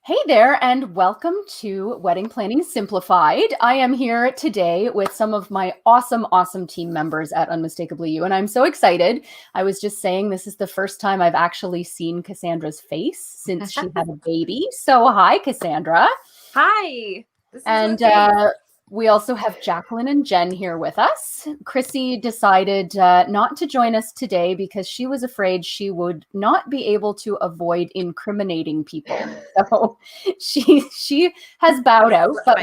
Hey there, and welcome to Wedding Planning Simplified. I am here today with some of my awesome team members at Unmistakably You, and I'm so excited. I was just saying this is the first time I've actually seen Cassandra's face since she had a baby. So hi, Cassandra. Hi. This is And we also have Jacqueline and Jen here with us. Chrissy decided not to join us today because she was afraid she would not be able to avoid incriminating people. So she has bowed out, but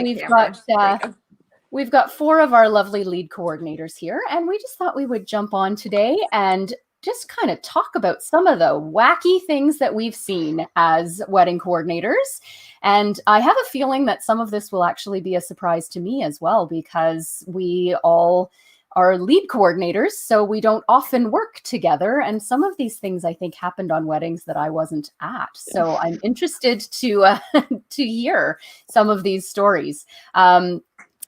we've got four of our lovely lead coordinators here, and we just thought we would jump on today and just kind of talk about some of the wacky things that we've seen as wedding coordinators. And I have a feeling that some of this will actually be a surprise to me as well, because we all are lead coordinators, so we don't often work together. And some of these things I think happened on weddings that I wasn't at. So I'm interested to hear some of these stories.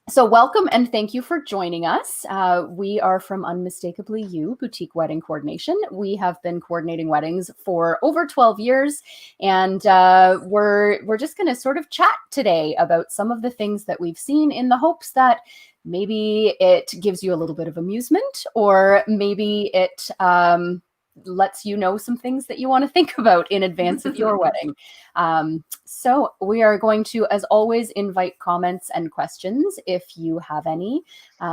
So welcome and thank you for joining us. We are from Unmistakably You Boutique Wedding Coordination. We have been coordinating weddings for over 12 years, and we're just going to sort of chat today about some of the things that we've seen, in the hopes that maybe it gives you a little bit of amusement, or maybe it lets you know some things that you want to think about in advance of your wedding. So we are going to, as always, invite comments and questions if you have any,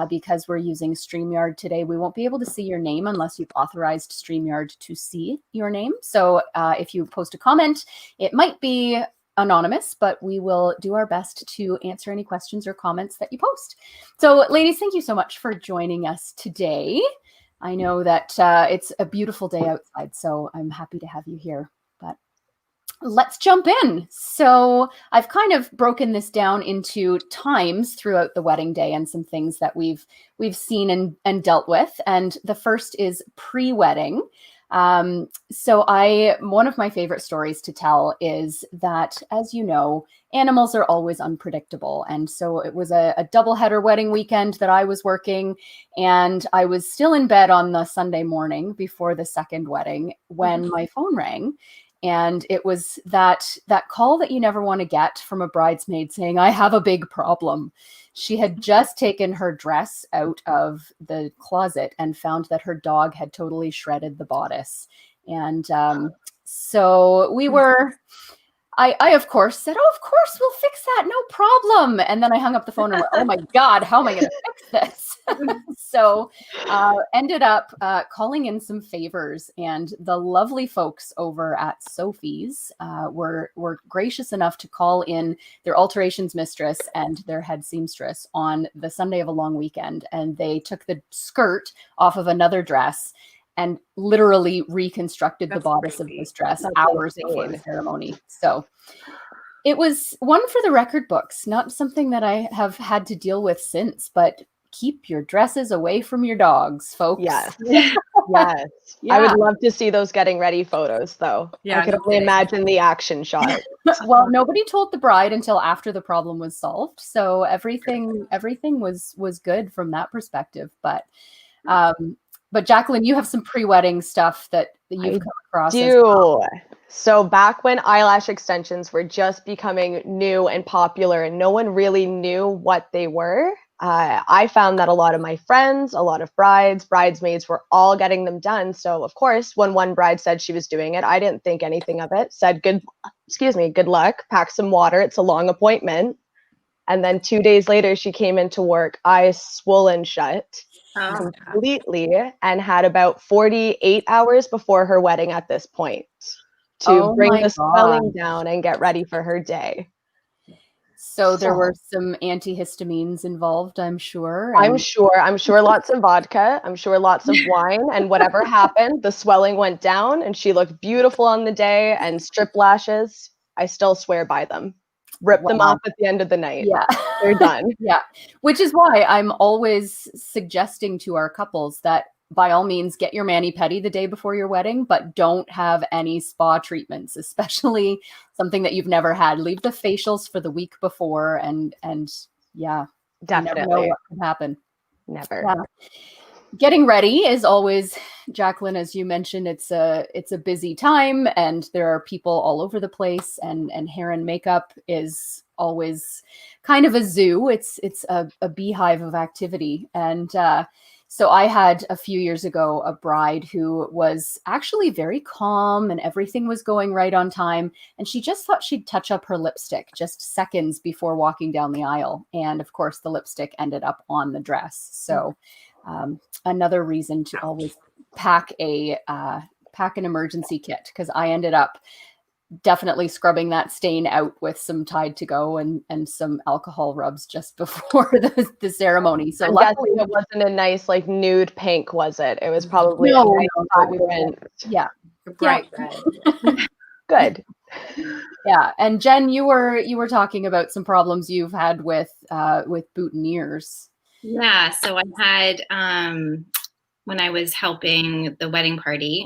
because we're using StreamYard today. We won't be able to see your name unless you've authorized StreamYard to see your name. So if you post a comment, it might be anonymous, but we will do our best to answer any questions or comments that you post. So ladies, thank you so much for joining us today. I know that it's a beautiful day outside, so I'm happy to have you here. But let's jump in. So I've kind of broken this down into times throughout the wedding day and some things that we've seen and dealt with. And the first is pre-wedding. So one of my favorite stories to tell is that, as you know, animals are always unpredictable. And so it was a doubleheader wedding weekend that I was working, and I was still in bed on the Sunday morning before the second wedding when my phone rang. And it was that call that you never want to get from a bridesmaid saying, "I have a big problem." She had just taken her dress out of the closet and found that her dog had totally shredded the bodice. And so we were, I of course said, "Oh, of course, we'll fix that. No problem." And then I hung up the phone and went, "Oh my God, how am I going to fix this?" So ended up calling in some favors, and the lovely folks over at Sophie's were gracious enough to call in their alterations mistress and their head seamstress on the Sunday of a long weekend. And they took the skirt off of another dress and literally reconstructed the bodice of this dress hours before the ceremony. So it was one for the record books, not something that I have had to deal with since, but keep your dresses away from your dogs, folks. Yes. Yes. Yeah. I would love to see those getting ready photos, though. Yeah, I could only imagine the action shot. Well, nobody told the bride until after the problem was solved. So everything was good from that perspective. But Jacqueline, you have some pre-wedding stuff that you've come across. So back when eyelash extensions were just becoming new and popular and no one really knew what they were, I found that a lot of my friends, a lot of bridesmaids were all getting them done. So of course, when one bride said she was doing it, I didn't think anything of it, said good luck, pack some water, it's a long appointment. And then 2 days later, she came into work, eyes swollen shut completely, and had about 48 hours before her wedding at this point to bring the swelling down and get ready for her day. So there were some antihistamines involved, I'm sure. I'm sure lots of vodka. I'm sure lots of wine. And whatever happened, the swelling went down and she looked beautiful on the day. And strip lashes, I still swear by them. Rip them off at the end of the night. Yeah. They're done. Yeah. Which is why I'm always suggesting to our couples that by all means, get your mani-pedi the day before your wedding, but don't have any spa treatments, especially something that you've never had. Leave the facials for the week before, and yeah, definitely. You never know what can happen. Never. Yeah. Getting ready is always, Jacqueline, as you mentioned, it's a busy time, and there are people all over the place, and hair and makeup is always kind of a zoo. It's a beehive of activity. And so I had a few years ago a bride who was actually very calm and everything was going right on time, and she just thought she'd touch up her lipstick just seconds before walking down the aisle, and of course the lipstick ended up on the dress. So another reason to always pack an emergency kit, because I ended up definitely scrubbing that stain out with some Tide to Go and some alcohol rubs just before the ceremony. So I'm luckily guessing it wasn't a nice like nude pink, was it? It was probably no, a nice no, it was, vibrant. yeah, Bright red. Good. yeah. And Jen, you were talking about some problems you've had with boutonnieres. Yeah, so I had when I was helping the wedding party,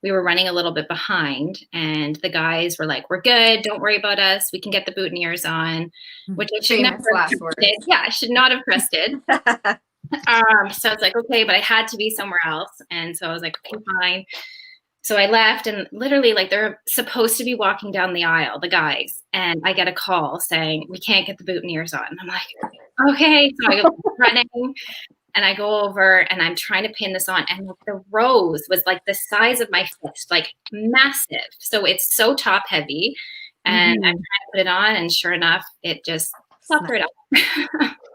we were running a little bit behind, and the guys were like, "We're good. Don't worry about us. We can get the boutonnieres on," which I should never have trusted. Yeah, I should not have trusted. So I was like, okay, but I had to be somewhere else, and so I was like, okay, fine. So I left, and literally, like, they're supposed to be walking down the aisle, the guys, and I get a call saying we can't get the boutonnieres on. And I'm like, okay. So I go running, and I go over, and I'm trying to pin this on, and the rose was like the size of my fist, like massive. So it's so top heavy, and I'm trying to put it on, and sure enough, it just popped right up.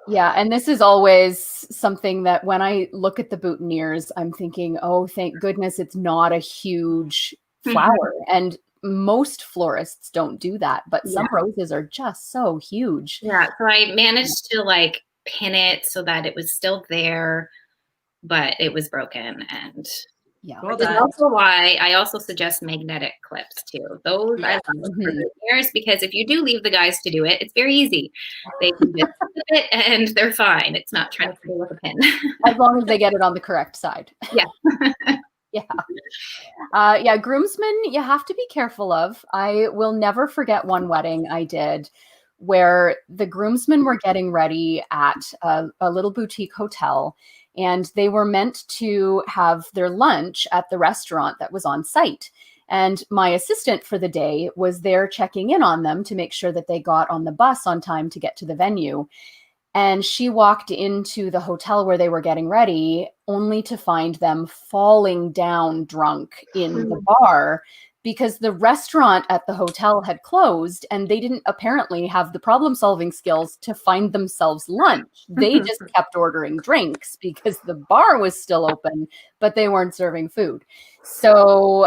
Yeah, and this is always something that when I look at the boutonnieres, I'm thinking, oh, thank goodness it's not a huge flower. And most florists don't do that, but some roses are just so huge. Yeah, so I managed to like pin it so that it was still there, but it was broken. And yeah, well, that's also why I also suggest magnetic clips too. Those I love for boutonnieres, because if you do leave the guys to do it, it's very easy. They can just flip it and they're fine. It's not trying to put it with a pin. As long as they get it on the correct side. Yeah. Yeah, groomsmen, you have to be careful of. I will never forget one wedding I did where the groomsmen were getting ready at a little boutique hotel, and they were meant to have their lunch at the restaurant that was on site. And my assistant for the day was there checking in on them to make sure that they got on the bus on time to get to the venue. And she walked into the hotel where they were getting ready, only to find them falling down drunk in the bar, because the restaurant at the hotel had closed and they didn't apparently have the problem-solving skills to find themselves lunch. They just kept ordering drinks because the bar was still open, but they weren't serving food. So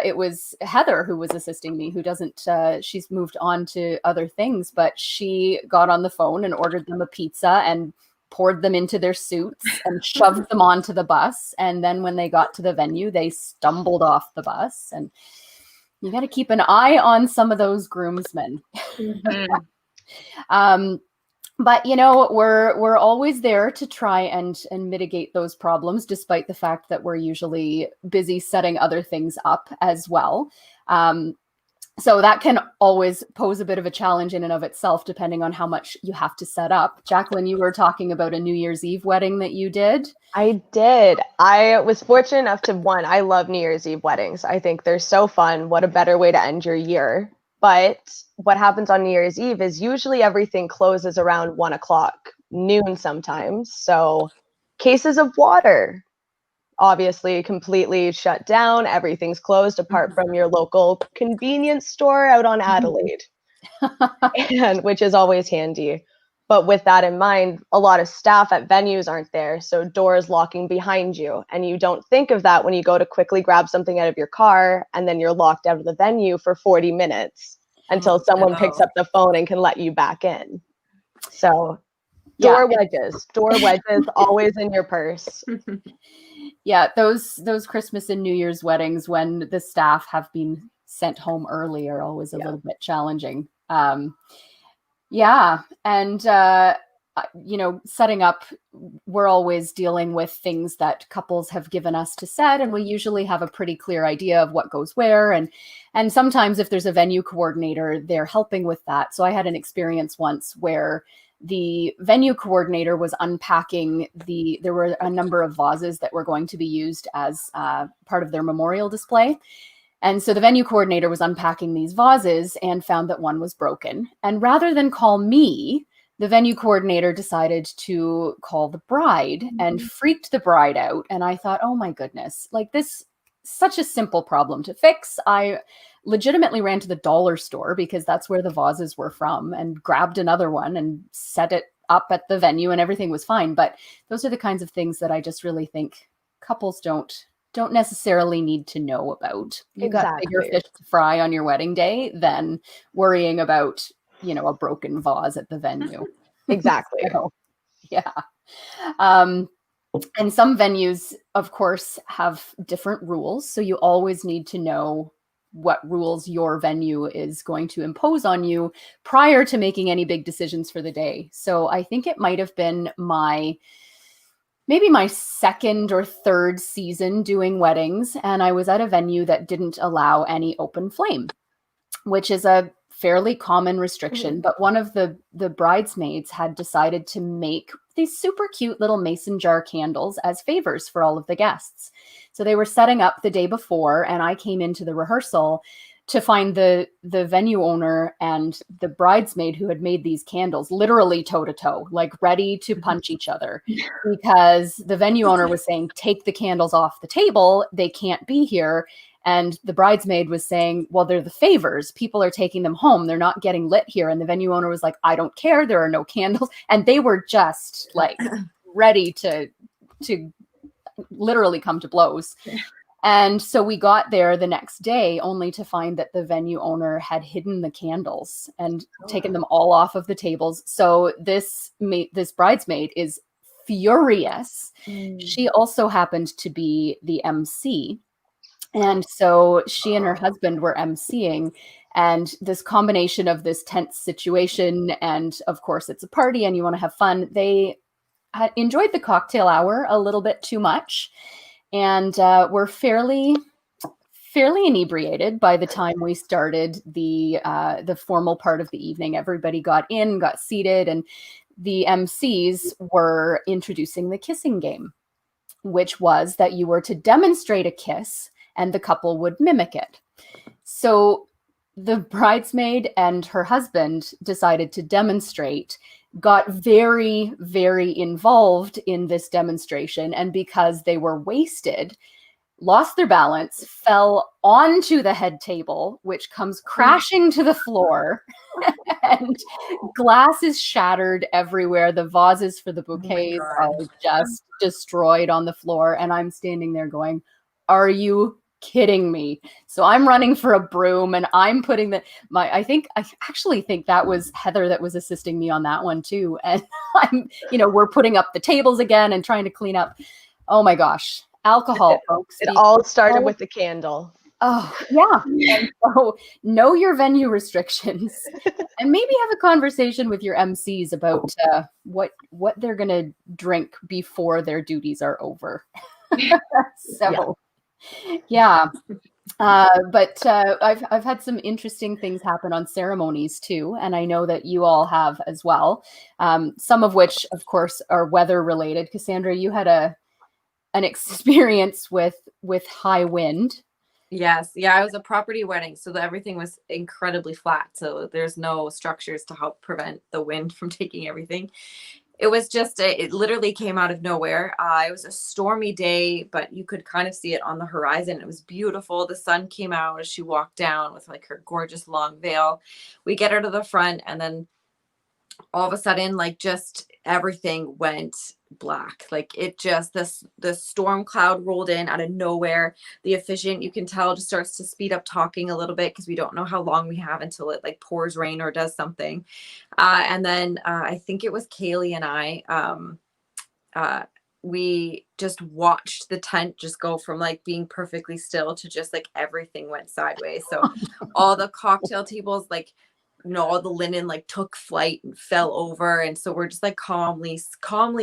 it was Heather who was assisting me, who doesn't, she's moved on to other things, but she got on the phone and ordered them a pizza and poured them into their suits and shoved them onto the bus. And then when they got to the venue, they stumbled off the bus. And you got to keep an eye on some of those groomsmen. But you know, we're always there to try and mitigate those problems, despite the fact that we're usually busy setting other things up as well. So that can always pose a bit of a challenge in and of itself, depending on how much you have to set up. Jacqueline, you were talking about a New Year's Eve wedding that you did. I did. I was fortunate enough to, I love New Year's Eve weddings. I think they're so fun. What a better way to end your year. But what happens on New Year's Eve is usually everything closes around 1:00, noon sometimes. So cases of water, obviously completely shut down. Everything's closed apart from your local convenience store out on Adelaide, and which is always handy. But with that in mind, a lot of staff at venues aren't there, so doors locking behind you. And you don't think of that when you go to quickly grab something out of your car, and then you're locked out of the venue for 40 minutes until someone picks up the phone and can let you back in. So door wedges always in your purse. Yeah, those Christmas and New Year's weddings when the staff have been sent home early are always a little bit challenging. And you know, setting up, we're always dealing with things that couples have given us to set, and we usually have a pretty clear idea of what goes where. And sometimes if there's a venue coordinator, they're helping with that. So I had an experience once where the venue coordinator was unpacking there were a number of vases that were going to be used as part of their memorial display. And so the venue coordinator was unpacking these vases and found that one was broken. And rather than call me, the venue coordinator decided to call the bride and freaked the bride out. And I thought, oh my goodness, like this, such a simple problem to fix. I legitimately ran to the dollar store because that's where the vases were from and grabbed another one and set it up at the venue and everything was fine. But those are the kinds of things that I just really think couples don't necessarily need to know about. You got bigger fish to fry on your wedding day than worrying about, you know, a broken vase at the venue. Exactly. So, yeah. And some venues, of course, have different rules. So you always need to know what rules your venue is going to impose on you prior to making any big decisions for the day. So I think it might have been maybe my second or third season doing weddings, and I was at a venue that didn't allow any open flame, which is a fairly common restriction. But one of the bridesmaids had decided to make these super cute little mason jar candles as favors for all of the guests. So they were setting up the day before, and I came into the rehearsal to find the venue owner and the bridesmaid who had made these candles literally toe to toe, like ready to punch each other, because the venue owner was saying, take the candles off the table. They can't be here. And the bridesmaid was saying, well, they're the favors. People are taking them home. They're not getting lit here. And the venue owner was like, I don't care. There are no candles. And they were just like ready to literally come to blows. And so we got there the next day only to find that the venue owner had hidden the candles and taken them all off of the tables. So this bridesmaid is furious. She also happened to be the MC. And so she and her husband were MCing, and this combination of this tense situation, and of course it's a party and you want to have fun, they had enjoyed the cocktail hour a little bit too much, and were fairly inebriated by the time we started the formal part of the evening. Everybody got seated, and the MCs were introducing the kissing game, which was that you were to demonstrate a kiss and the couple would mimic it. So the bridesmaid and her husband decided to demonstrate, got very, very involved in this demonstration, and because they were wasted, lost their balance, fell onto the head table, which comes crashing to the floor, and glass is shattered everywhere. The vases for the bouquets are just destroyed on the floor, and I'm standing there going, are you kidding me? So I'm running for a broom and I'm putting I actually think that was Heather that was assisting me on that one too. And we're putting up the tables again and trying to clean up. Oh my gosh. Alcohol, folks. It all started with the candle. Oh, yeah. And so know your venue restrictions and maybe have a conversation with your MCs about what they're going to drink before their duties are over. Yeah. But I've had some interesting things happen on ceremonies too, and I know that you all have as well. Some of which, of course, are weather related. Cassandra, you had an experience with high wind. Yes. Yeah, it was a property wedding, so everything was incredibly flat. So there's no structures to help prevent the wind from taking everything. It was just, it literally came out of nowhere. It was a stormy day, but you could kind of see it on the horizon. It was beautiful. The sun came out as she walked down with like her gorgeous long veil. We get her to the front, and then all of a sudden, like, just everything went black. Like, it just, the storm cloud rolled in out of nowhere. The officiant, you can tell, just starts to speed up talking a little bit because we don't know how long we have until it like pours rain or does something. And then I think it was Kaylee and I, we just watched the tent just go from like being perfectly still to just like everything went sideways. So all the cocktail tables, like all the linen like took flight and fell over. And so we're just like calmly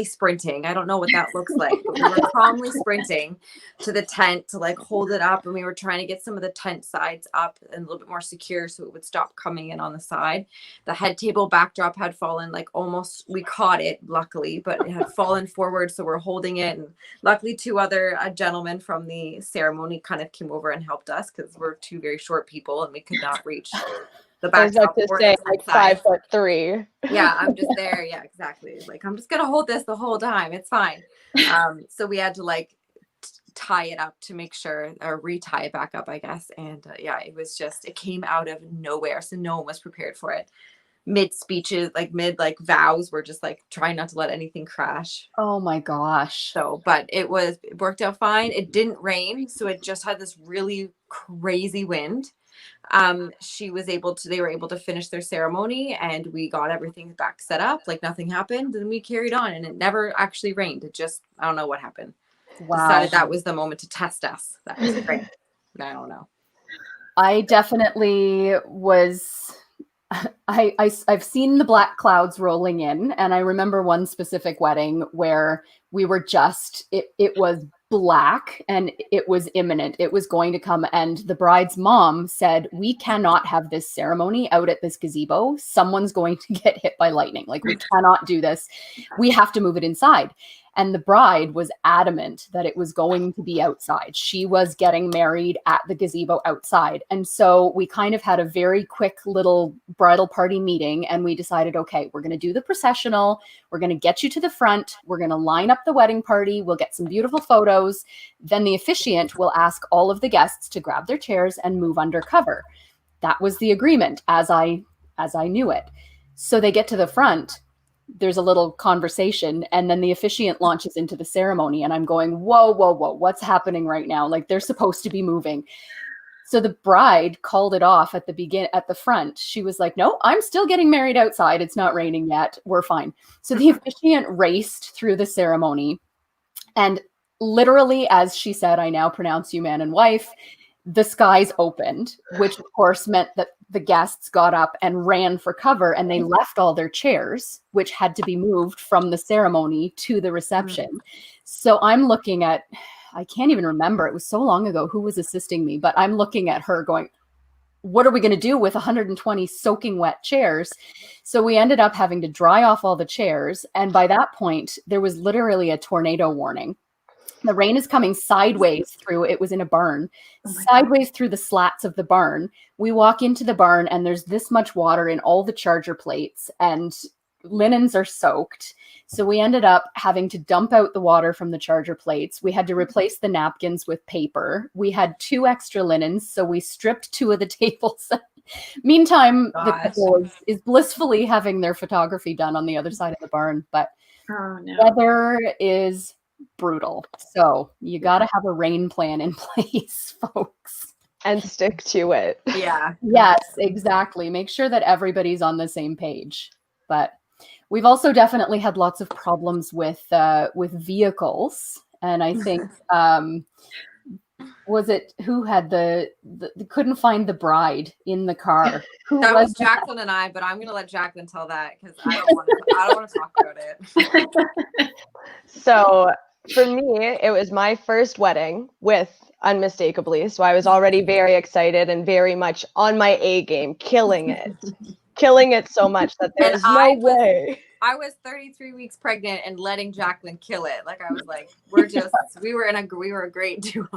sprinting. I don't know what that looks like, but we were calmly sprinting to the tent to like hold it up. And we were trying to get some of the tent sides up and a little bit more secure so it would stop coming in on the side. The head table backdrop had fallen, like almost, we caught it luckily, but it had fallen forward. So we're holding it. And luckily two other gentlemen from the ceremony kind of came over and helped us because we're two very short people and we could not reach the I was backdrop about to or say the like side. 5'3". Yeah, I'm just there. Yeah, exactly. Like, I'm just gonna hold this the whole time. It's fine. So we had to like tie it up to make sure, or retie it back up, I guess. And yeah, it was just, it came out of nowhere. So no one was prepared for it. Mid speeches, like mid like vows, we're just like trying not to let anything crash. Oh my gosh. So, but it worked out fine. It didn't rain. So it just had this really crazy wind. They were able to finish their ceremony and we got everything back set up, like nothing happened, and we carried on, and it never actually rained. It just, I don't know what happened. Wow. Decided that was the moment to test us. That was great. I don't know. I definitely was. I've seen the black clouds rolling in, and I remember one specific wedding where we were just, it was black and it was imminent. It was going to come, and the bride's mom said, "We cannot have this ceremony out at this gazebo. Someone's going to get hit by lightning. Like, we cannot do this. We have to move it inside." And the bride was adamant that it was going to be outside. She was getting married at the gazebo outside. And so we kind of had a very quick little bridal party meeting, and we decided, okay, we're going to do the processional. We're going to get you to the front. We're going to line up the wedding party. We'll get some beautiful photos. Then the officiant will ask all of the guests to grab their chairs and move under cover. That was the agreement as I knew it. So they get to the front. There's a little conversation, and then the officiant launches into the ceremony, and I'm going, whoa, what's happening right now? Like, they're supposed to be moving. So the bride called it off at the front. She was like, "No, I'm still getting married outside. It's not raining yet. We're fine." So the officiant raced through the ceremony, and literally, as she said, "I now pronounce you man and wife," the skies opened, which of course meant that the guests got up and ran for cover, and they left all their chairs, which had to be moved from the ceremony to the reception. So I'm looking at, I can't even remember, it was so long ago who was assisting me, but I'm looking at her going, what are we going to do with 120 soaking wet chairs? So we ended up having to dry off all the chairs. And by that point, there was literally a tornado warning. The rain is coming sideways through, it was in a barn, sideways through the slats of the barn. We walk into the barn and there's this much water in all the charger plates and linens are soaked. So we ended up having to dump out the water from the charger plates. We had to replace the napkins with paper. We had 2 extra linens, so we stripped 2 of the tables. Meantime, the couple is blissfully having their photography done on the other side of the barn. But weather is brutal. So you got to have a rain plan in place, folks. And stick to it. Yeah. Yes, exactly. Make sure that everybody's on the same page. But we've also definitely had lots of problems with vehicles. And I think, was it who had the couldn't find the bride in the car? That was Jacqueline and I, but I'm going to let Jacqueline tell that because I don't want to talk about it. So for me, it was my first wedding with Unmistakably. So I was already very excited and very much on my A game, killing it so much that there's no way. I was 33 weeks pregnant and letting Jacqueline kill it. Like, I was like, we were a great duo.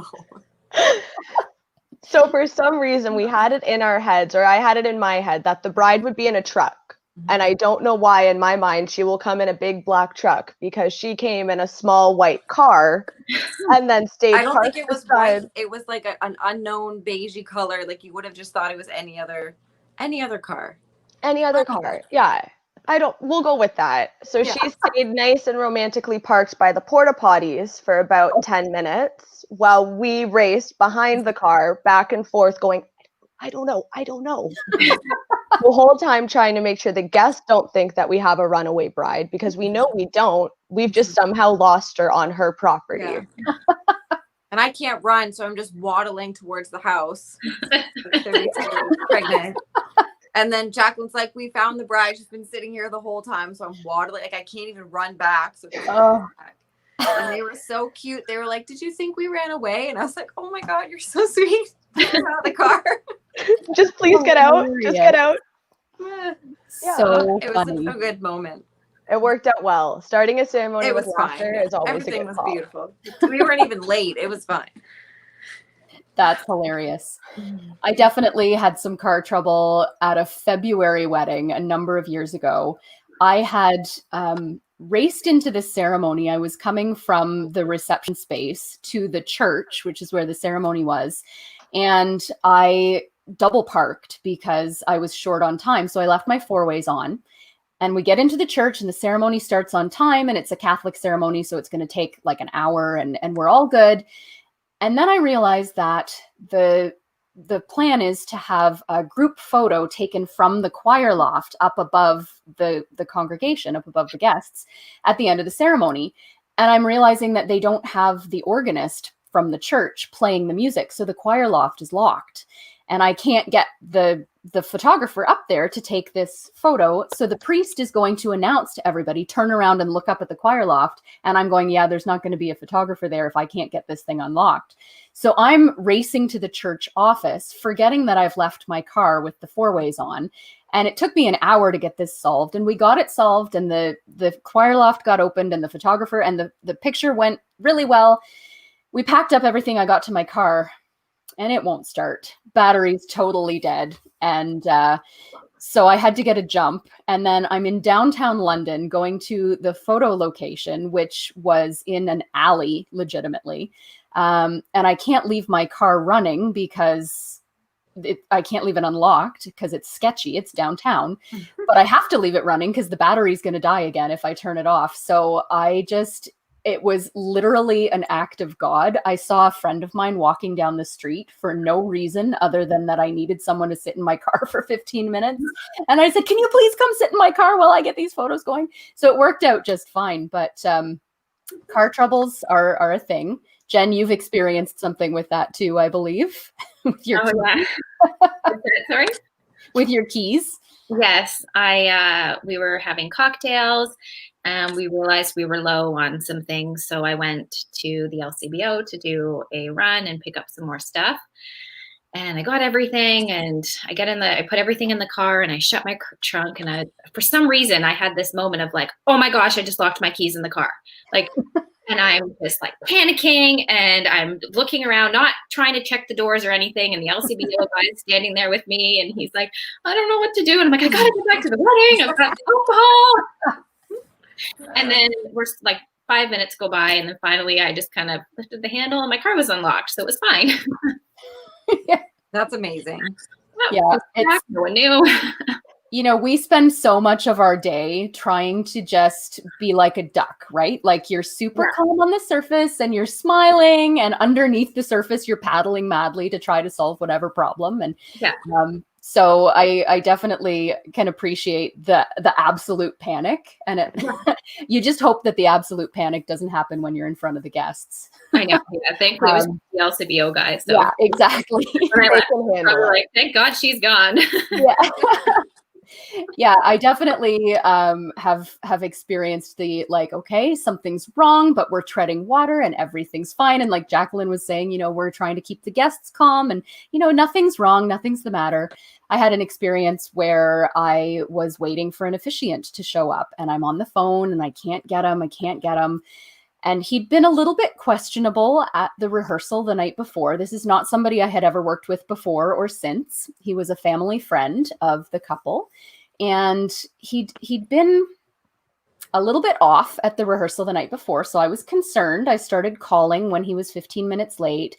So for some reason, we had it in our heads, or I had it in my head, that the bride would be in a truck. And I don't know why in my mind she will come in a big black truck, because she came in a small white car and then stayed. I don't think it was white. It was like an unknown beigey color. Like, you would have just thought it was any other car. Any other car. Yeah. We'll go with that. So she stayed nice and romantically parked by the porta potties for about 10 minutes while we raced behind the car back and forth going, I don't know. The whole time trying to make sure the guests don't think that we have a runaway bride, because we know we don't. We've just somehow lost her on her property. Yeah. And I can't run, so I'm just waddling towards the house. 32 pregnant. And then Jacqueline's like, we found the bride. She's been sitting here the whole time. So I'm waddling. Like, I can't even run back. So back. And they were so cute. They were like, did you think we ran away? And I was like, oh my God, you're so sweet. Get out of the car. Just please get out. Just get out. So it was funny. a good moment. It worked out well. Starting a ceremony It was with fine. laughter is always Everything a good was call. beautiful. We weren't even late. It was fine. That's hilarious. I definitely had some car trouble at a February wedding a number of years ago. I had raced into the ceremony. I was coming from the reception space to the church, which is where the ceremony was. And I double parked because I was short on time. So I left my four-ways on. And we get into the church and the ceremony starts on time. And it's a Catholic ceremony. So it's going to take like an hour and we're all good. And then I realized that the plan is to have a group photo taken from the choir loft up above the congregation, up above the guests at the end of the ceremony. And I'm realizing that they don't have the organist from the church playing the music. So the choir loft is locked. And I can't get the photographer up there to take this photo. So the priest is going to announce to everybody, turn around and look up at the choir loft. And I'm going, yeah, there's not going to be a photographer there if I can't get this thing unlocked. So I'm racing to the church office, forgetting that I've left my car with the four-ways on. And it took me an hour to get this solved. And we got it solved. And the choir loft got opened and the photographer and the picture went really well. We packed up everything. I got to my car. And it won't start. Battery's totally dead. And so I had to get a jump. And then I'm in downtown London going to the photo location, which was in an alley, legitimately. And I can't leave my car running because I can't leave it unlocked because it's sketchy. It's downtown. But I have to leave it running because the battery's going to die again if I turn it off. So it was literally an act of God. I saw a friend of mine walking down the street for no reason other than that I needed someone to sit in my car for 15 minutes. And I said, can you please come sit in my car while I get these photos going? So it worked out just fine. But car troubles are a thing. Jen, you've experienced something with that too, I believe. With your Sorry? With your keys. Yes, we were having cocktails and we realized we were low on some things. So I went to the LCBO to do a run and pick up some more stuff. And I got everything and I put everything in the car and I shut my trunk. And for some reason, I had this moment of like, oh my gosh, I just locked my keys in the car. Like, and I'm just like panicking and I'm looking around, not trying to check the doors or anything. And the LCBO guy is standing there with me and he's like, I don't know what to do. And I'm like, I got to get back to the wedding. I've got alcohol. And then we're like 5 minutes go by. And then finally I just kind of lifted the handle and my car was unlocked. So it was fine. That's amazing. Yeah. No one knew. You know, we spend so much of our day trying to just be like a duck, right? Like you're super calm on the surface and you're smiling and underneath the surface, you're paddling madly to try to solve whatever problem. And so I definitely can appreciate the absolute panic. And you just hope that the absolute panic doesn't happen when you're in front of the guests. I know. Yeah, thankfully it was the LCBO guy. So. Yeah, exactly. Like, thank God she's gone. Yeah. Yeah, I definitely have experienced the like, okay, something's wrong, but we're treading water and everything's fine. And like Jacqueline was saying, you know, we're trying to keep the guests calm and, you know, nothing's wrong, nothing's the matter. I had an experience where I was waiting for an officiant to show up and I'm on the phone and I can't get him. And he'd been a little bit questionable at the rehearsal the night before. This is not somebody I had ever worked with before or since. He was a family friend of the couple. And he'd been a little bit off at the rehearsal the night before. So I was concerned. I started calling when he was 15 minutes late.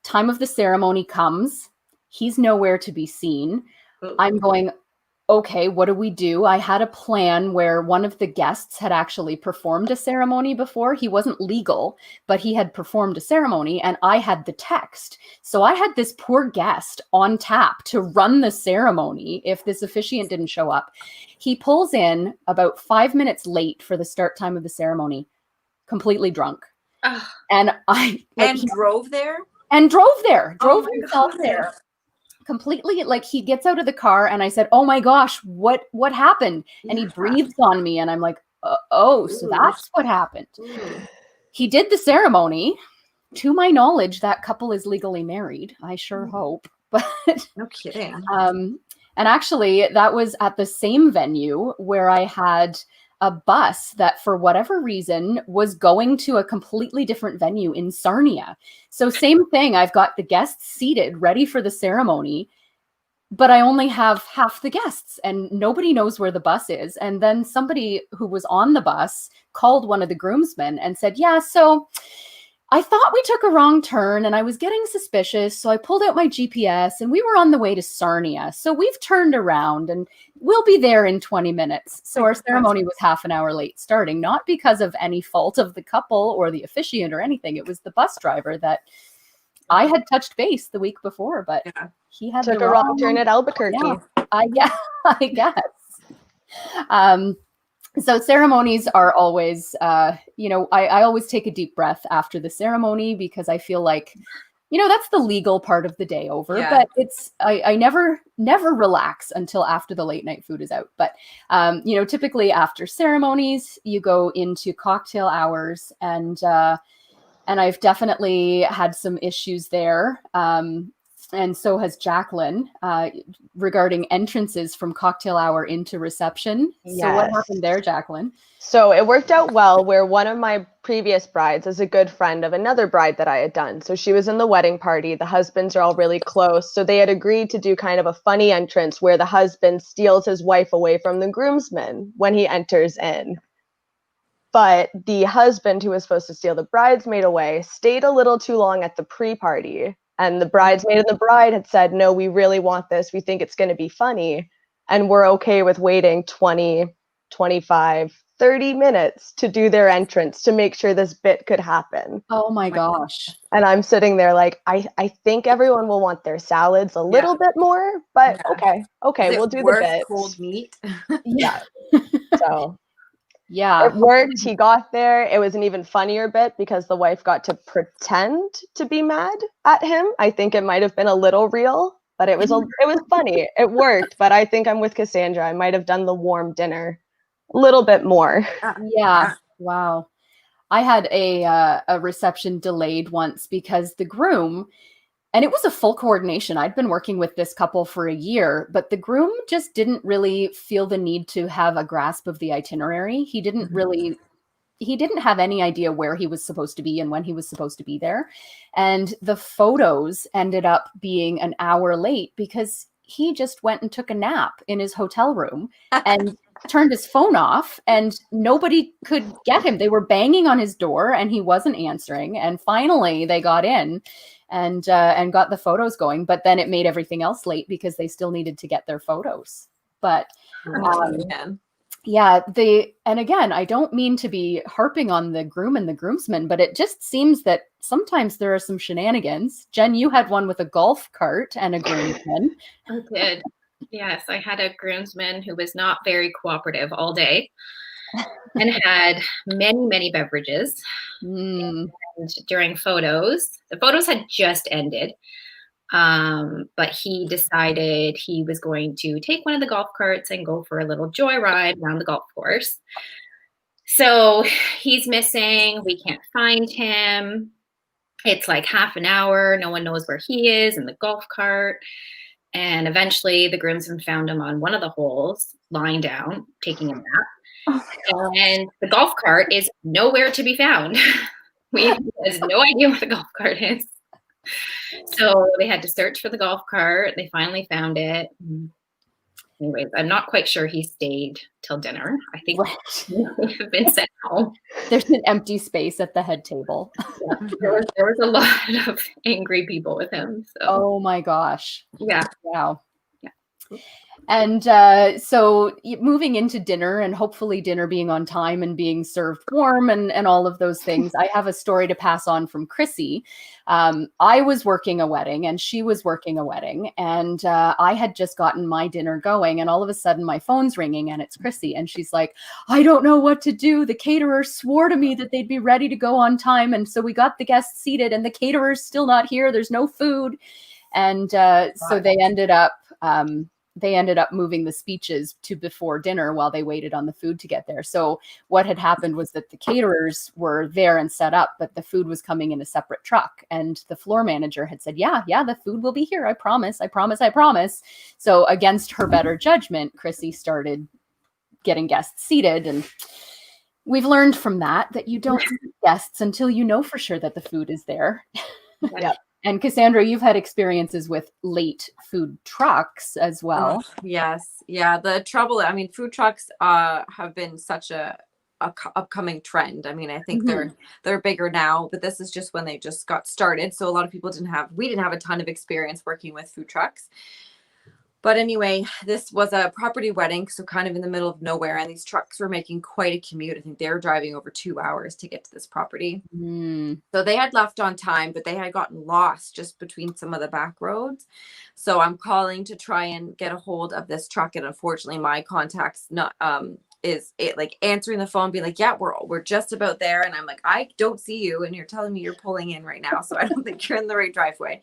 Time of the ceremony comes. He's nowhere to be seen. I'm going, okay, what do we do? I had a plan where one of the guests had actually performed a ceremony before. He wasn't legal, but he had performed a ceremony and I had the text. So I had this poor guest on tap to run the ceremony if this officiant didn't show up. He pulls in about 5 minutes late for the start time of the ceremony, completely drunk. And drove there? And drove himself there. completely, like, he gets out of the car and I said, "Oh my gosh, what happened?" And he breathes on me and I'm like, "Oh, so that's what happened." He did the ceremony. To my knowledge, that couple is legally married. I sure hope. But No kidding. and actually, that was at the same venue where I had a bus that, for whatever reason, was going to a completely different venue in Sarnia. So same thing. I've got the guests seated, ready for the ceremony, but I only have half the guests and nobody knows where the bus is. And then somebody who was on the bus called one of the groomsmen and said, "Yeah, so I thought we took a wrong turn and I was getting suspicious. So I pulled out my GPS and we were on the way to Sarnia. So we've turned around and we'll be there in 20 minutes. So our ceremony was half an hour late starting, not because of any fault of the couple or the officiant or anything. It was the bus driver that I had touched base the week before, but he had Took a wrong turn at Albuquerque. Yeah, I guess. So ceremonies are always, I always take a deep breath after the ceremony because I feel like, that's the legal part of the day over. But I never relax until after the late night food is out. But, typically after ceremonies, you go into cocktail hours and I've definitely had some issues there. And so has Jacqueline regarding entrances from cocktail hour into reception. Yes. So what happened there, Jacqueline? So it worked out well where one of my previous brides is a good friend of another bride that I had done. So she was in the wedding party. The husbands are all really close. So they had agreed to do kind of a funny entrance where the husband steals his wife away from the groomsman when he enters in. But the husband who was supposed to steal the bridesmaid away stayed a little too long at the pre-party. And the bridesmaid and the bride had said, "No, we really want this. We think it's going to be funny. And we're okay with waiting 20, 25, 30 minutes to do their entrance to make sure this bit could happen." Oh my gosh. And I'm sitting there like, I think everyone will want their salads a little bit more, but okay, we'll do the bit. Cold meat. Yeah. So yeah, it worked. He got there. It was an even funnier bit because the wife got to pretend to be mad at him. I think it might have been a little real, but it was funny. It worked. But I think I'm with Cassandra. I might have done the warm dinner a little bit more. Yeah. Wow. I had a reception delayed once because the groom, and it was a full coordination. I'd been working with this couple for a year, but the groom just didn't really feel the need to have a grasp of the itinerary. He didn't have any idea where he was supposed to be and when he was supposed to be there. And the photos ended up being an hour late because he just went and took a nap in his hotel room and turned his phone off and nobody could get him. They were banging on his door and he wasn't answering. And finally they got in and got the photos going, but then it made everything else late because they still needed to get their photos. But yeah, and again, I don't mean to be harping on the groom and the groomsmen, but it just seems that sometimes there are some shenanigans. Jen, you had one with a golf cart and a groomsman. I did. Yes, I had a groomsman who was not very cooperative all day and had many, many beverages. And during photos, the photos had just ended, but he decided he was going to take one of the golf carts and go for a little joyride around the golf course. So he's missing. We can't find him. It's like half an hour. No one knows where he is in the golf cart. And eventually the groomsmen found him on one of the holes, lying down, taking a nap. And the golf cart is nowhere to be found. We have no idea where the golf cart is. So they had to search for the golf cart. They finally found it. Anyways, I'm not quite sure he stayed till dinner. I think we have been sent home. There's an empty space at the head table. Yeah, there was a lot of angry people with him. So. Oh my gosh. Yeah. Wow. Yeah. And so moving into dinner and hopefully dinner being on time and being served warm and all of those things, I have a story to pass on from Chrissy. I was working a wedding and she was working a wedding and I had just gotten my dinner going and all of a sudden my phone's ringing and it's Chrissy and she's like, "I don't know what to do. The caterer swore to me that they'd be ready to go on time. And so we got the guests seated and the caterer's still not here. There's no food." And so they ended up moving the speeches to before dinner while they waited on the food to get there. So what had happened was that the caterers were there and set up, but the food was coming in a separate truck. And the floor manager had said, yeah, the food will be here. I promise. So against her better judgment, Chrissy started getting guests seated. And we've learned from that you don't seat guests until you know for sure that the food is there. Yep. And Cassandra, you've had experiences with late food trucks as well. Yes. Yeah. The trouble, I mean, food trucks have been such a upcoming trend. I mean, I think they're bigger now, but this is just when they just got started. So a lot of people we didn't have a ton of experience working with food trucks. But anyway, this was a property wedding, so kind of in the middle of nowhere, and these trucks were making quite a commute. I think they were driving over 2 hours to get to this property. So they had left on time, but they had gotten lost just between some of the back roads. So I'm calling to try and get a hold of this truck, and unfortunately, my contact's not is it like answering the phone, being like, yeah, we're just about there, and I'm like, I don't see you, and you're telling me you're pulling in right now, so I don't think you're in the right driveway.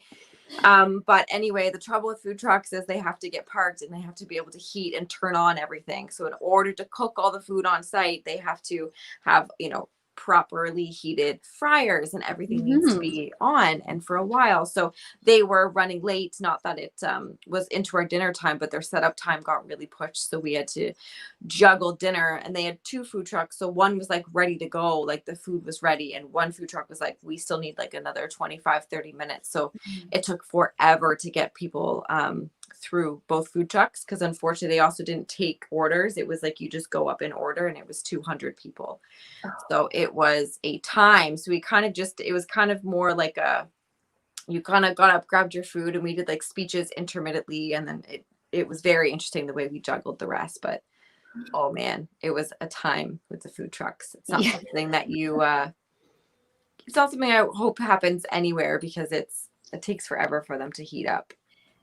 But anyway, the trouble with food trucks is they have to get parked and they have to be able to heat and turn on everything. So in order to cook all the food on site, they have to have, properly heated fryers, and everything needs to be on, and for a while. So they were running late, not that it was into our dinner time, but their setup time got really pushed. So we had to juggle dinner, and they had 2 food trucks. So one was like ready to go, like the food was ready, and one food truck was like, we still need like another 25-30 minutes. So it took forever to get people through both food trucks, because unfortunately they also didn't take orders. It was like you just go up in order, and it was 200 people. So it was a time. So we kind of it was kind of more like you kind of got up, grabbed your food, and we did like speeches intermittently, and then it was very interesting the way we juggled the rest. But oh man, it was a time with the food trucks. It's not something that it's not something I hope happens anywhere, because it takes forever for them to heat up,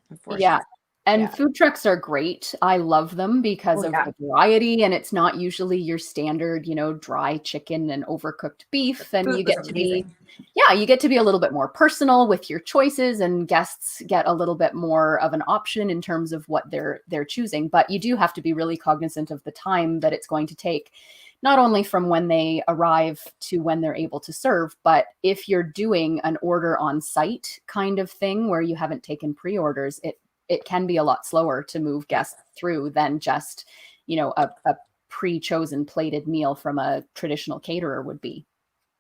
unfortunately. Yeah. And food trucks are great. I love them because of the variety, and it's not usually your standard, dry chicken and overcooked beef. And you get to be a little bit more personal with your choices, and guests get a little bit more of an option in terms of what they're choosing. But you do have to be really cognizant of the time that it's going to take, not only from when they arrive to when they're able to serve, but if you're doing an order on site kind of thing where you haven't taken pre-orders, it can be a lot slower to move guests through than just, a pre-chosen plated meal from a traditional caterer would be.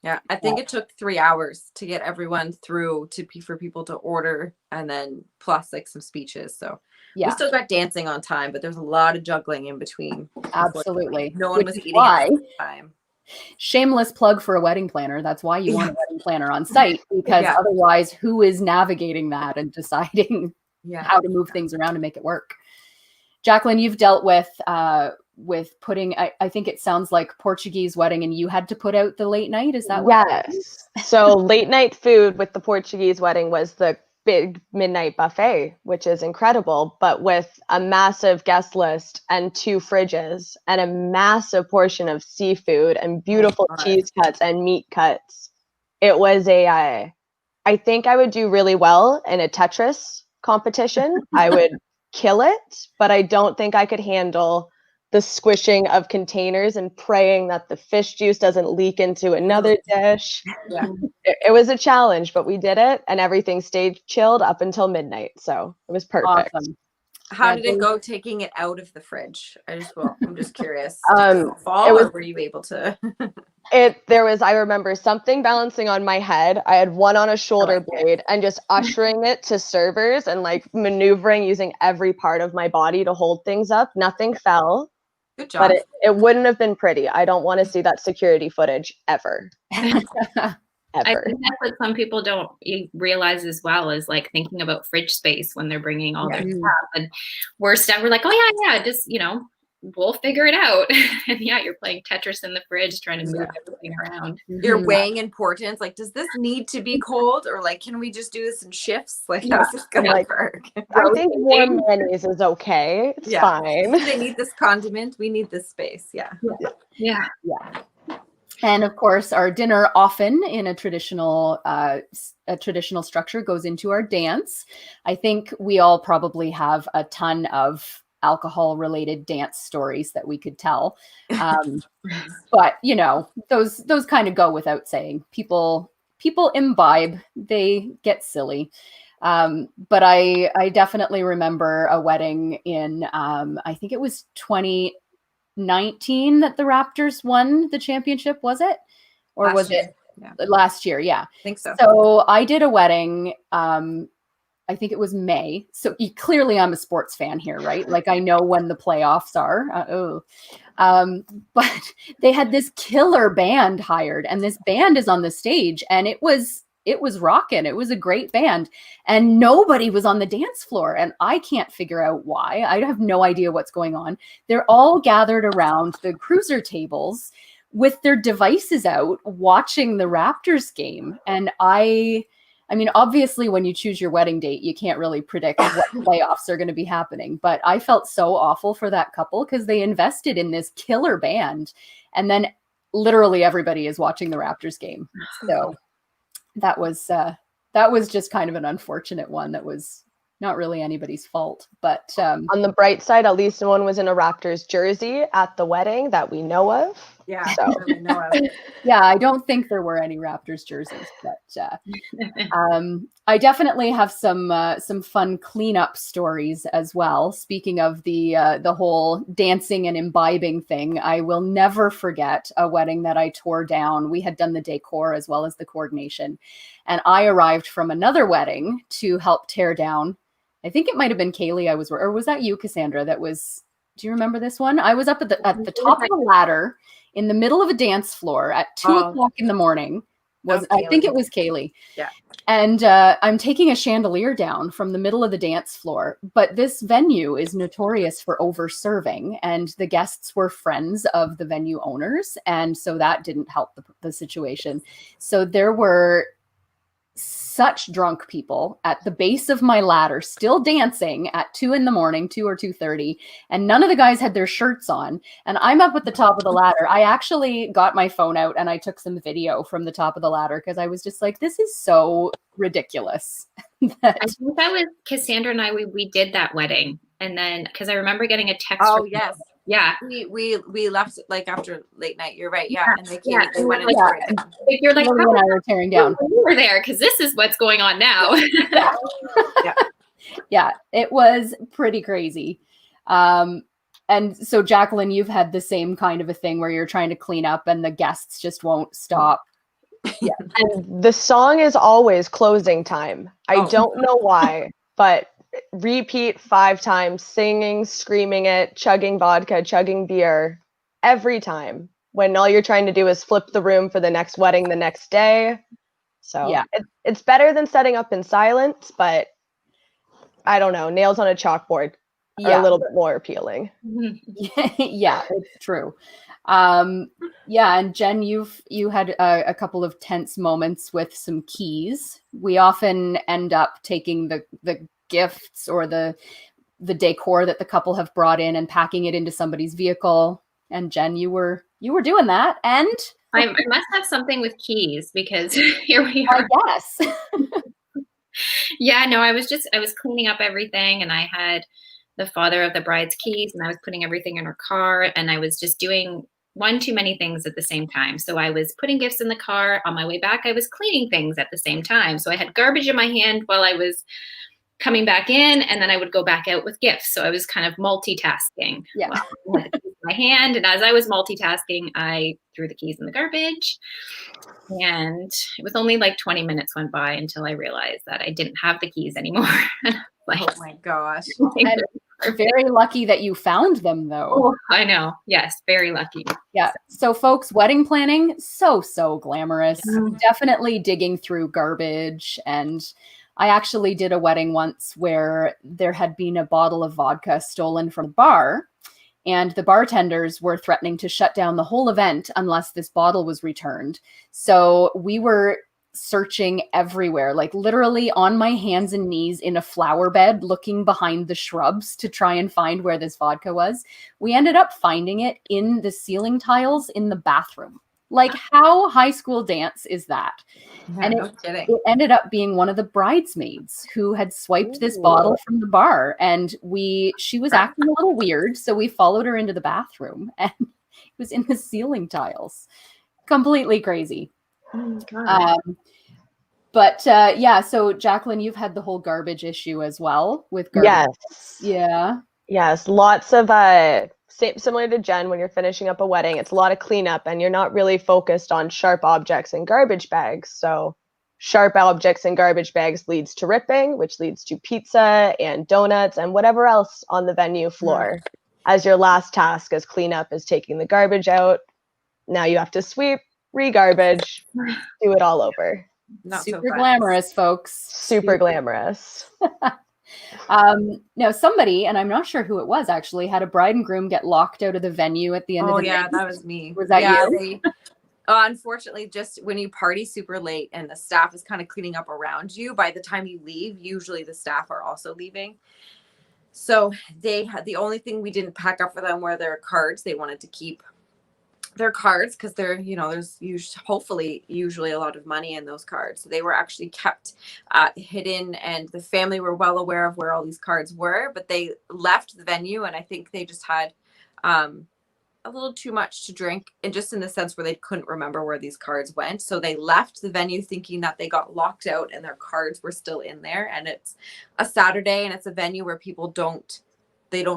Yeah, I think it took 3 hours to get everyone through for people to order, and then plus like some speeches. So we still got dancing on time, but there's a lot of juggling in between. Absolutely. No one was eating at the time. Shameless plug for a wedding planner. That's why you want a wedding planner on site, because otherwise who is navigating that and deciding how to move things around to make it work? Jacqueline, you've dealt with putting, I think it sounds like Portuguese wedding, and you had to put out the late night. Is that what? Yes. So late night food with the Portuguese wedding was the big midnight buffet, which is incredible, but with a massive guest list and 2 fridges and a massive portion of seafood and beautiful cheese cuts and meat cuts. It was I think I would do really well in a Tetris competition. I would kill it, but I don't think I could handle the squishing of containers and praying that the fish juice doesn't leak into another dish. It was a challenge, but we did it, and everything stayed chilled up until midnight. So it was perfect. Awesome. How did it go taking it out of the fridge? I'm just curious. Or were you able to? I remember something balancing on my head. I had one on a shoulder blade and just ushering it to servers and like maneuvering using every part of my body to hold things up. Nothing fell. Good job. But it wouldn't have been pretty. I don't want to see that security footage ever. I think that's what some people don't realize as well, is like thinking about fridge space when they're bringing all their stuff. And we're like, oh yeah, just, we'll figure it out. And you're playing Tetris in the fridge, trying to move everything around. You're weighing importance. Like, does this need to be cold, or like, can we just do this in shifts? Like, how's this gonna work? I think more mayonnaise is okay. It's fine. They need this condiment. We need this space. Yeah. And of course, our dinner, often in a traditional structure, goes into our dance. I think we all probably have a ton of alcohol-related dance stories that we could tell. But those kind of go without saying. People imbibe, they get silly. But I definitely remember a wedding in I think it was 2019 that the Raptors won the championship, was it? Or was it last year? Yeah. I think so. So I did a wedding, I think it was May. So clearly I'm a sports fan here, right? Like I know when the playoffs are. But they had this killer band hired, and this band is on the stage, and it was rocking. It was a great band, and nobody was on the dance floor, and I can't figure out why. I have no idea what's going on. They're all gathered around the cruiser tables with their devices out watching the Raptors game. And I mean, obviously, when you choose your wedding date, you can't really predict what playoffs are going to be happening. But I felt so awful for that couple because they invested in this killer band, and then literally everybody is watching the Raptors game. So that was just kind of an unfortunate one. That was not really anybody's fault. But on the bright side, at least no one was in a Raptors jersey at the wedding that we know of. Yeah, so. we know of. Yeah, I don't think there were any Raptors jerseys, but I definitely have some fun cleanup stories as well. Speaking of the whole dancing and imbibing thing, I will never forget a wedding that I tore down. We had done the decor as well as the coordination, and I arrived from another wedding to help tear down. I think it might have been Kaylee or was that you, Cassandra? Do you remember this one? I was up at the top of the ladder in the middle of a dance floor at 2:00 in the morning. I think it was Kaylee. Yeah. And I'm taking a chandelier down from the middle of the dance floor. But this venue is notorious for over-serving, and the guests were friends of the venue owners. And so that didn't help the situation. So there were such drunk people at the base of my ladder still dancing at 2 in the morning, 2 or 2:30, and none of the guys had their shirts on, and I'm up at the top of the ladder. I actually got my phone out and I took some video from the top of the ladder because I was just like, this is so ridiculous. I think that was Cassandra and I, we did that wedding, and then because I remember getting a text. Oh yes. Yeah, we left like after late night. You're right. Yeah, and they went like, you're like, when I were tearing down. You were there because this is what's going on now. Yeah, it was pretty crazy. And so, Jacqueline, you've had the same kind of a thing where you're trying to clean up and the guests just won't stop. Yeah, and the song is always closing time. I don't know why, but repeat 5 times, singing, screaming it, chugging vodka, chugging beer every time when all you're trying to do is flip the room for the next wedding the next day. So yeah, it's better than setting up in silence, but I don't know, nails on a chalkboard are a little bit more appealing. Yeah, it's true. Yeah, and Jen, you had a couple of tense moments with some keys. We often end up taking the gifts or the decor that the couple have brought in and packing it into somebody's vehicle. And Jen, you were doing that, and I must have something with keys because here we are. I guess. Yeah, no, I was cleaning up everything, and I had the father of the bride's keys, and I was putting everything in her car, and I was just doing one too many things at the same time. So I was putting gifts in the car. On my way back, I was cleaning things at the same time. So I had garbage in my hand while I was coming back in, and then I would go back out with gifts. So I was kind of multitasking. Yeah. I had the keys in my hand, and as I was multitasking, I threw the keys in the garbage. And it was only like 20 minutes went by until I realized that I didn't have the keys anymore. Like, oh my gosh. And very lucky that you found them, though. Oh, I know. Yes, very lucky. Yeah. So, folks, wedding planning, so glamorous. Definitely digging through garbage. And I actually did a wedding once where there had been a bottle of vodka stolen from the bar, and the bartenders were threatening to shut down the whole event unless this bottle was returned. So we were searching everywhere, like literally on my hands and knees in a flower bed, looking behind the shrubs to try and find where this vodka was. We ended up finding it in the ceiling tiles in the bathroom. Like, how high school dance is that? Yeah, And no kidding. it ended up being one of the bridesmaids who had swiped this Ooh. bottle from the bar, and she was acting a little weird, so we followed her into the bathroom, and it was in the ceiling tiles. Completely crazy. Oh, God. But yeah, so Jacqueline, you've had the whole garbage issue as well with garbage. Yes. Yeah. Yes, lots of similar to Jen, when you're finishing up a wedding, it's a lot of cleanup and you're not really focused on sharp objects and garbage bags. So sharp objects and garbage bags leads to ripping, which leads to pizza and donuts and whatever else on the venue floor. As your last task as cleanup is taking the garbage out. Now you have to sweep, re-garbage, do it all over. Not Super so fast. glamorous, folks. Super glamorous. Now somebody, and I'm not sure who it was actually, had a bride and groom get locked out of the venue at the end of the night. That was me. Was that yeah, you? Unfortunately, just when you party super late and the staff is kind of cleaning up around you, by the time you leave, usually the staff are also leaving. So they had, the only thing we didn't pack up for them were their cards. They wanted to keep their cards because they're, there's usually a lot of money in those cards. So they were actually kept hidden, and the family were well aware of where all these cards were, but they left the venue, and I think they just had a little too much to drink, and just in the sense where they couldn't remember where these cards went. So they left the venue thinking that they got locked out and their cards were still in there. And it's a Saturday and it's a venue where people don't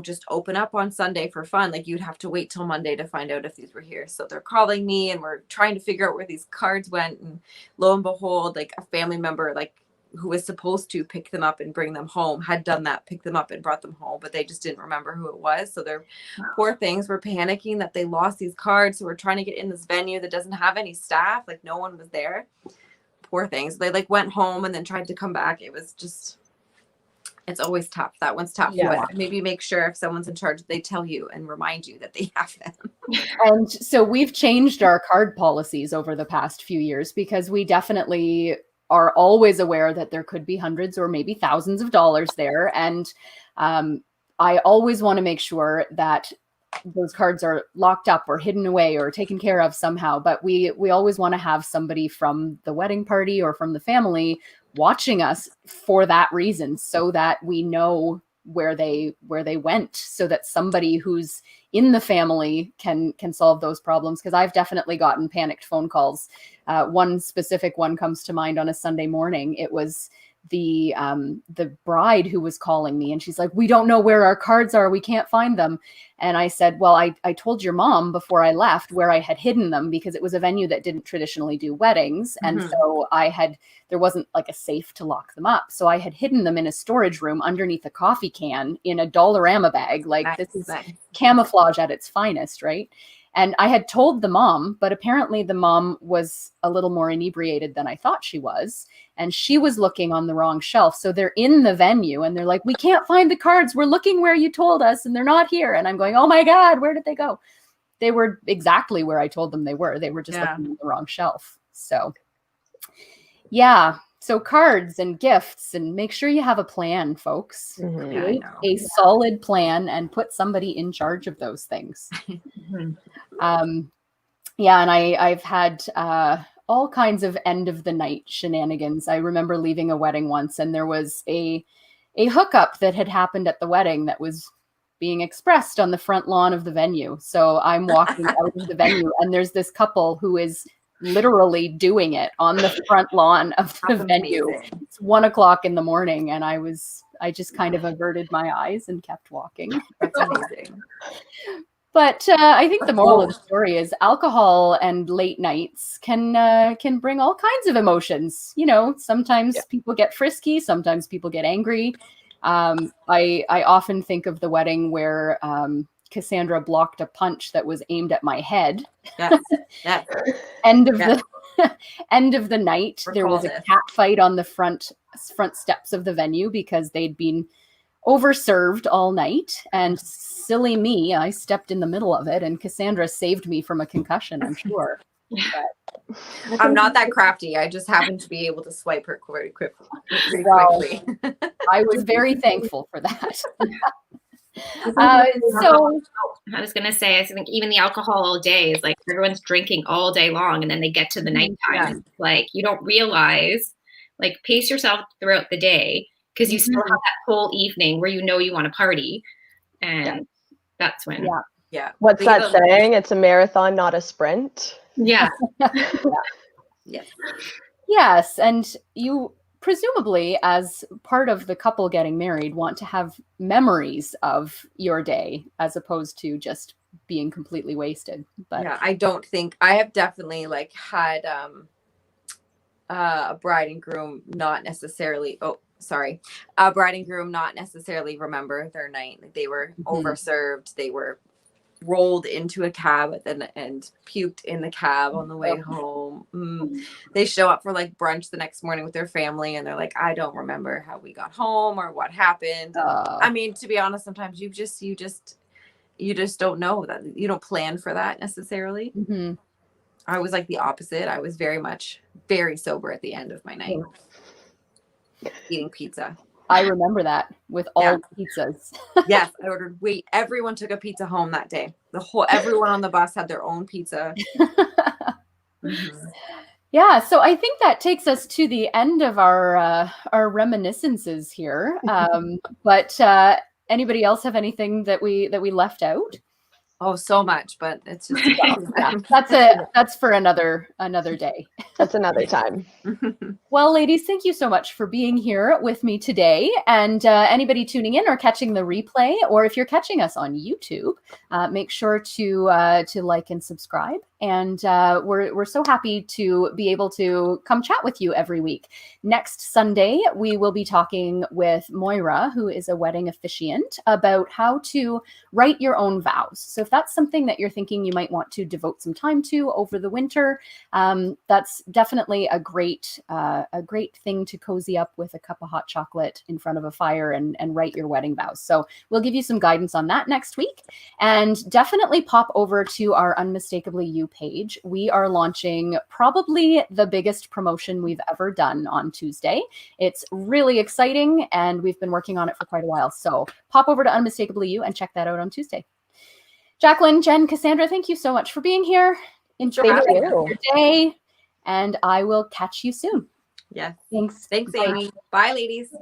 just open up on Sunday for fun. Like, you'd have to wait till Monday to find out if these were here. So they're calling me and we're trying to figure out where these cards went. And lo and behold, like, a family member, like, who was supposed to pick them up and bring them home had done that, picked them up and brought them home, but they just didn't remember who it was. So they're poor things were panicking that they lost these cards. So we're trying to get in this venue that doesn't have any staff. Like, no one was there. Poor things. They like went home and then tried to come back. It was just, it's always tough. That one's tough. Yeah. But maybe make sure if someone's in charge, they tell you and remind you that they have them. And so we've changed our card policies over the past few years, because we definitely are always aware that there could be hundreds or maybe thousands of dollars there. And I always want to make sure that those cards are locked up or hidden away or taken care of somehow. But we always want to have somebody from the wedding party or from the family watching us for that reason, so that we know where they went, so that somebody who's in the family can solve those problems. Because I've definitely gotten panicked phone calls. One specific one comes to mind on a Sunday morning. It was the bride who was calling me, and she's like, "We don't know where our cards are. We can't find them." And I said, "Well, I told your mom before I left where I had hidden them, because it was a venue that didn't traditionally do weddings. And so there wasn't like a safe to lock them up. So I had hidden them in a storage room underneath a coffee can in a Dollarama bag. Like, Nice, this is nice. camouflage at its finest, right?" And I had told the mom, but apparently the mom was a little more inebriated than I thought she was. And she was looking on the wrong shelf. So they're in the venue and they're like, "We can't find the cards. We're looking where you told us and they're not here." And I'm going, "Oh my God, where did they go?" They were exactly where I told them they were. They were just looking on the wrong shelf. So yeah. So cards and gifts, and make sure you have a plan, folks. Create a solid plan and put somebody in charge of those things. Yeah, and I've had all kinds of end of the night shenanigans. I remember leaving a wedding once, and there was a hookup that had happened at the wedding that was being expressed on the front lawn of the venue. So I'm walking out of the venue, and there's this couple who is literally doing it on the front lawn of the venue. Amazing. It's 1:00 in the morning, and I just kind of averted my eyes and kept walking. That's amazing. But I think the moral of the story is alcohol and late nights can bring all kinds of emotions. Sometimes people get frisky, sometimes people get angry. I often think of the wedding where Cassandra blocked a punch that was aimed at my head. Yes. Yes. End of the night, there was a cat fight on the front steps of the venue because they'd been overserved all night, and silly me, I stepped in the middle of it, and Cassandra saved me from a concussion, I'm sure. But I'm not that crafty. I just happened to be able to swipe her pretty quickly. I was very thankful for that. So I was gonna say, I think even the alcohol all day is like everyone's drinking all day long, and then they get to the nighttime. Yeah. And it's like you don't realize, like pace yourself throughout the day because you still have that whole evening where you know you want to party, and that's when. Yeah. Yeah. What's They that get a- saying? It's a marathon, not a sprint. Yeah. Yes. Yes, and you presumably, as part of the couple getting married, want to have memories of your day as opposed to just being completely wasted. But Yeah, I don't think I have definitely like had a bride and groom not necessarily a bride and groom not necessarily remember their night. Like they were overserved, they were rolled into a cab and puked in the cab on the way home. They show up for like brunch the next morning with their family and they're like, I don't remember how we got home or what happened. I mean, to be honest, sometimes you just don't know that. You don't plan for that necessarily. I was like the opposite. I was very sober at the end of my night, eating pizza. I remember that with all pizzas. Yes, I ordered. Everyone took a pizza home that day. Everyone on the bus had their own pizza. Yeah, so I think that takes us to the end of our reminiscences here. But anybody else have anything that we left out? Oh, so much, but it's just that's for another day. That's another time. Well, ladies, thank you so much for being here with me today. And anybody tuning in or catching the replay, or if you're catching us on YouTube, make sure to like and subscribe. And we're so happy to be able to come chat with you every week. Next Sunday, we will be talking with Moira, who is a wedding officiant, about how to write your own vows. So if that's something that you're thinking you might want to devote some time to over the winter, that's definitely a great thing to cozy up with a cup of hot chocolate in front of a fire and write your wedding vows. So we'll give you some guidance on that next week. And definitely pop over to our Unmistakably You page. We are launching probably the biggest promotion we've ever done on Tuesday. It's really exciting and we've been working on it for quite a while. So pop over to Unmistakably You and check that out on Tuesday. Jacqueline, Jen, Cassandra, thank you so much for being here. Enjoy your day, and I will catch you soon. Yes. Thanks. Thanks, Amy. Bye, ladies.